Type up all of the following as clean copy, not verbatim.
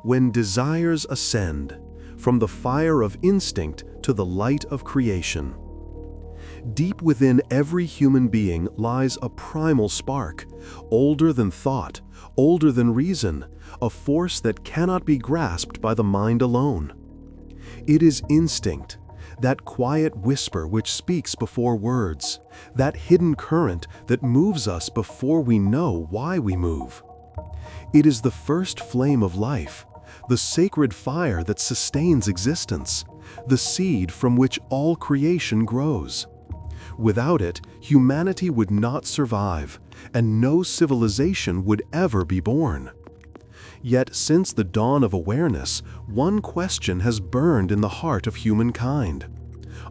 When desires ascend, from the fire of instinct to the light of creation. Deep within every human being lies a primal spark, older than thought, older than reason, a force that cannot be grasped by the mind alone. It is instinct, that quiet whisper which speaks before words, that hidden current that moves us before we know why we move. It is the first flame of life, the sacred fire that sustains existence, the seed from which all creation grows. Without it, humanity would not survive, and no civilization would ever be born. Yet since the dawn of awareness, one question has burned in the heart of humankind.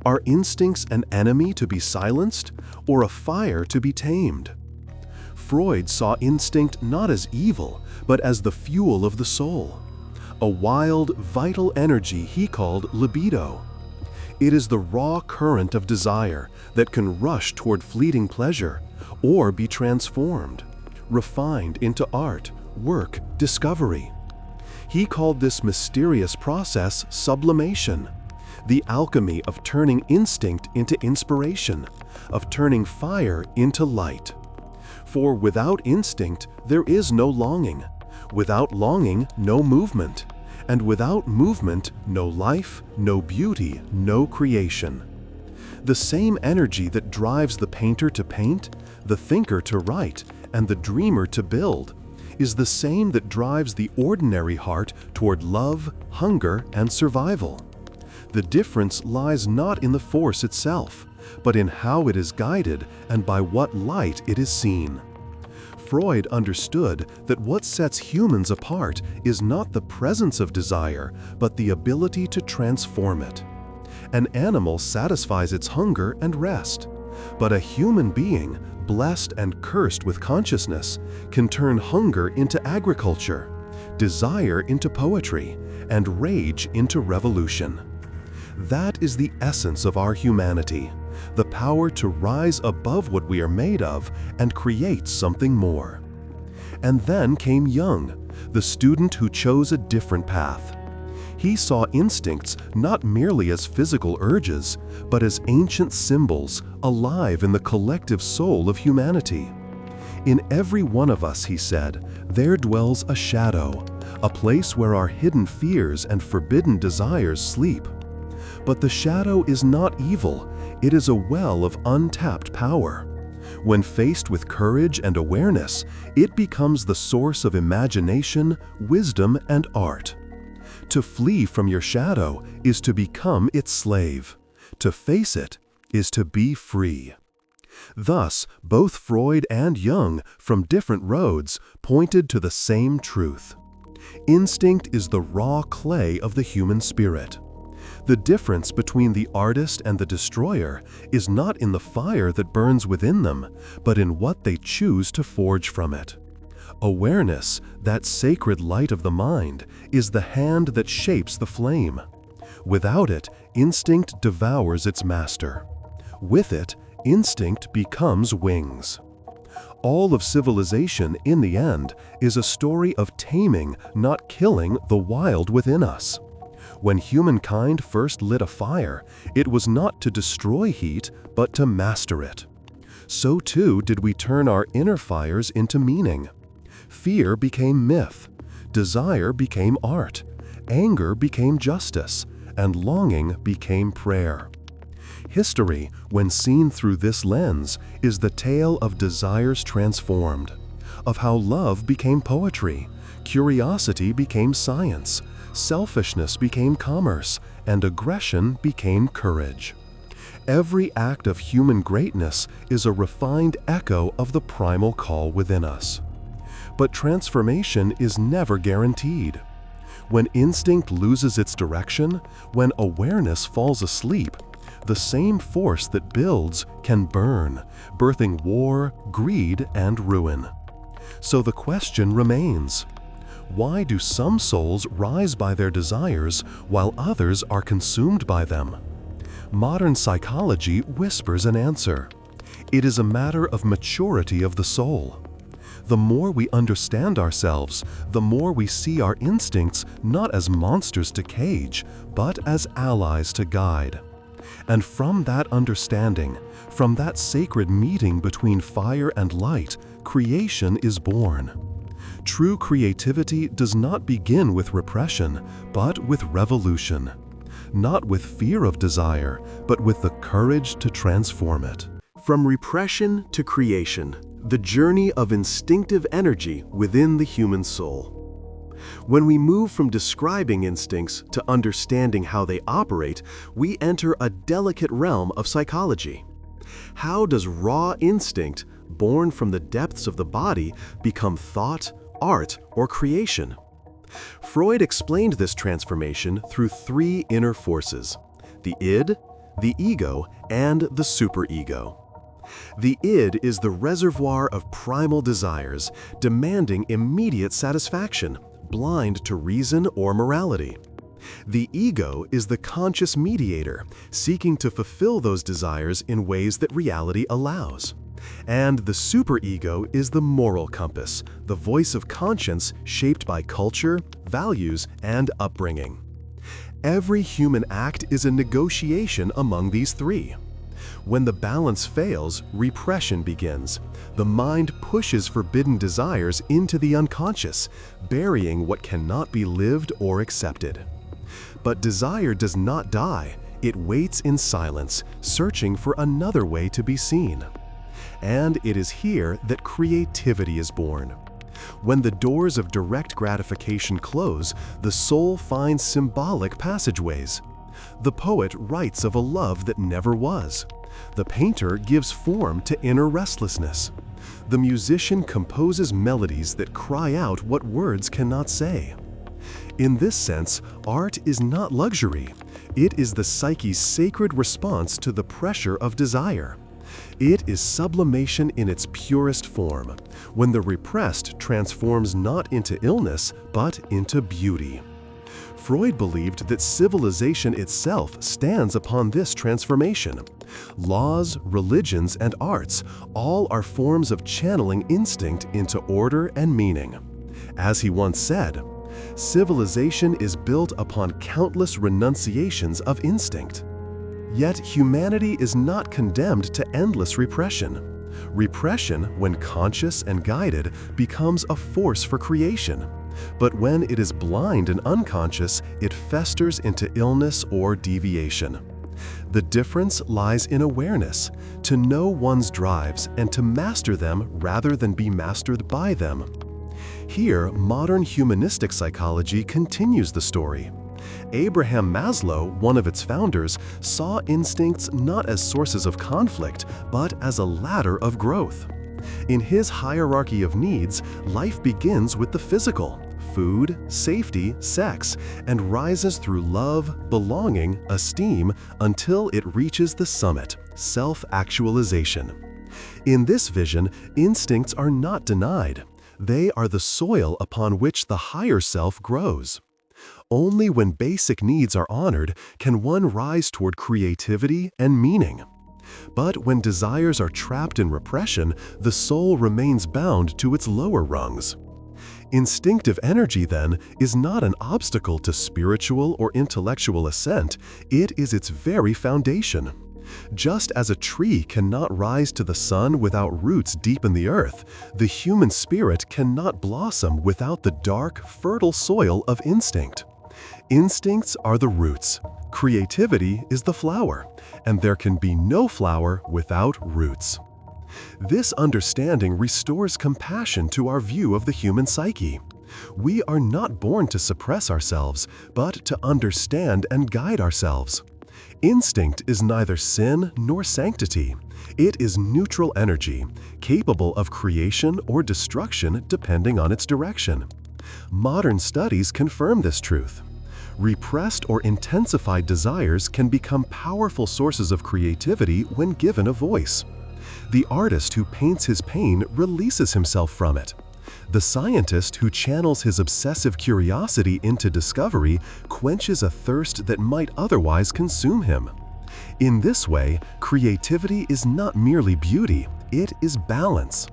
Are instincts an enemy to be silenced, or a fire to be tamed? Freud saw instinct not as evil, but as the fuel of the soul, a wild, vital energy he called libido. It is the raw current of desire that can rush toward fleeting pleasure or be transformed, refined into art, work, discovery. He called this mysterious process sublimation, the alchemy of turning instinct into inspiration, of turning fire into light. For without instinct, there is no longing. Without longing, no movement. And without movement, no life, no beauty, no creation. The same energy that drives the painter to paint, the thinker to write, and the dreamer to build, is the same that drives the ordinary heart toward love, hunger, and survival. The difference lies not in the force itself, but in how it is guided and by what light it is seen. Freud understood that what sets humans apart is not the presence of desire, but the ability to transform it. An animal satisfies its hunger and rest, but a human being, blessed and cursed with consciousness, can turn hunger into agriculture, desire into poetry, and rage into revolution. That is the essence of our humanity, the power to rise above what we are made of and create something more. And then came Jung, the student who chose a different path. He saw instincts not merely as physical urges, but as ancient symbols alive in the collective soul of humanity. In every one of us, he said, there dwells a shadow, a place where our hidden fears and forbidden desires sleep. But the shadow is not evil, it is a well of untapped power. When faced with courage and awareness, it becomes the source of imagination, wisdom, and art. To flee from your shadow is to become its slave. To face it is to be free. Thus, both Freud and Jung, from different roads, pointed to the same truth. Instinct is the raw clay of the human spirit. The difference between the artist and the destroyer is not in the fire that burns within them, but in what they choose to forge from it. Awareness, that sacred light of the mind, is the hand that shapes the flame. Without it, instinct devours its master. With it, instinct becomes wings. All of civilization, in the end, is a story of taming, not killing, the wild within us. When humankind first lit a fire, it was not to destroy heat, but to master it. So too did we turn our inner fires into meaning. Fear became myth, desire became art, anger became justice, and longing became prayer. History, when seen through this lens, is the tale of desires transformed, of how love became poetry, curiosity became science, selfishness became commerce, and aggression became courage. Every act of human greatness is a refined echo of the primal call within us. But transformation is never guaranteed. When instinct loses its direction, when awareness falls asleep, the same force that builds can burn, birthing war, greed, and ruin. So the question remains: why do some souls rise by their desires while others are consumed by them? Modern psychology whispers an answer. It is a matter of maturity of the soul. The more we understand ourselves, the more we see our instincts not as monsters to cage, but as allies to guide. And from that understanding, from that sacred meeting between fire and light, creation is born. True creativity does not begin with repression, but with revolution. Not with fear of desire, but with the courage to transform it. From repression to creation, the journey of instinctive energy within the human soul. When we move from describing instincts to understanding how they operate, we enter a delicate realm of psychology. How does raw instinct, born from the depths of the body, become thought, art, or creation? Freud explained this transformation through three inner forces: the id, the ego, and the superego. The id is the reservoir of primal desires, demanding immediate satisfaction, blind to reason or morality. The ego is the conscious mediator, seeking to fulfill those desires in ways that reality allows. And the superego is the moral compass, the voice of conscience shaped by culture, values, and upbringing. Every human act is a negotiation among these three. When the balance fails, repression begins. The mind pushes forbidden desires into the unconscious, burying what cannot be lived or accepted. But desire does not die. It waits in silence, searching for another way to be seen. And it is here that creativity is born. When the doors of direct gratification close, the soul finds symbolic passageways. The poet writes of a love that never was. The painter gives form to inner restlessness. The musician composes melodies that cry out what words cannot say. In this sense, art is not luxury. It is the psyche's sacred response to the pressure of desire. It is sublimation in its purest form, when the repressed transforms not into illness, but into beauty. Freud believed that civilization itself stands upon this transformation. Laws, religions, and arts all are forms of channeling instinct into order and meaning. As he once said, civilization is built upon countless renunciations of instinct. Yet humanity is not condemned to endless repression. Repression, when conscious and guided, becomes a force for creation. But when it is blind and unconscious, it festers into illness or deviation. The difference lies in awareness, to know one's drives and to master them rather than be mastered by them. Here, modern humanistic psychology continues the story. Abraham Maslow, one of its founders, saw instincts not as sources of conflict, but as a ladder of growth. In his hierarchy of needs, life begins with the physical, food, safety, sex, and rises through love, belonging, esteem, until it reaches the summit, self-actualization. In this vision, instincts are not denied. They are the soil upon which the higher self grows. Only when basic needs are honored can one rise toward creativity and meaning. But when desires are trapped in repression, the soul remains bound to its lower rungs. Instinctive energy, then, is not an obstacle to spiritual or intellectual ascent, it is its very foundation. Just as a tree cannot rise to the sun without roots deep in the earth, the human spirit cannot blossom without the dark, fertile soil of instinct. Instincts are the roots. Creativity is the flower, and there can be no flower without roots. This understanding restores compassion to our view of the human psyche. We are not born to suppress ourselves, but to understand and guide ourselves. Instinct is neither sin nor sanctity. It is neutral energy, capable of creation or destruction depending on its direction. Modern studies confirm this truth. Repressed or intensified desires can become powerful sources of creativity when given a voice. The artist who paints his pain releases himself from it. The scientist who channels his obsessive curiosity into discovery quenches a thirst that might otherwise consume him. In this way, creativity is not merely beauty, it is balance.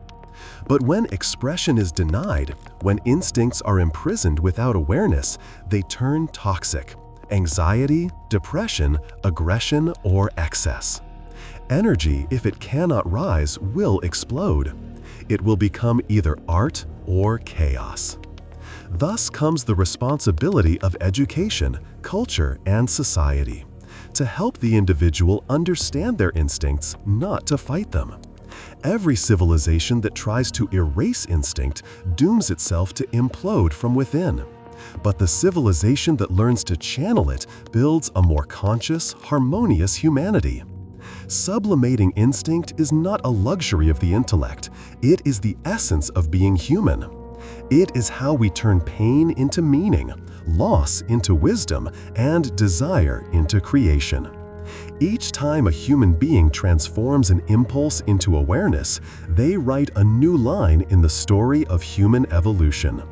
But when expression is denied, when instincts are imprisoned without awareness, they turn toxic. Anxiety, depression, aggression, or excess. Energy, if it cannot rise, will explode. It will become either art or chaos. Thus comes the responsibility of education, culture, and society, to help the individual understand their instincts, not to fight them. Every civilization that tries to erase instinct dooms itself to implode from within. But the civilization that learns to channel it builds a more conscious, harmonious humanity. Sublimating instinct is not a luxury of the intellect, it is the essence of being human. It is how we turn pain into meaning, loss into wisdom, and desire into creation. Each time a human being transforms an impulse into awareness, they write a new line in the story of human evolution.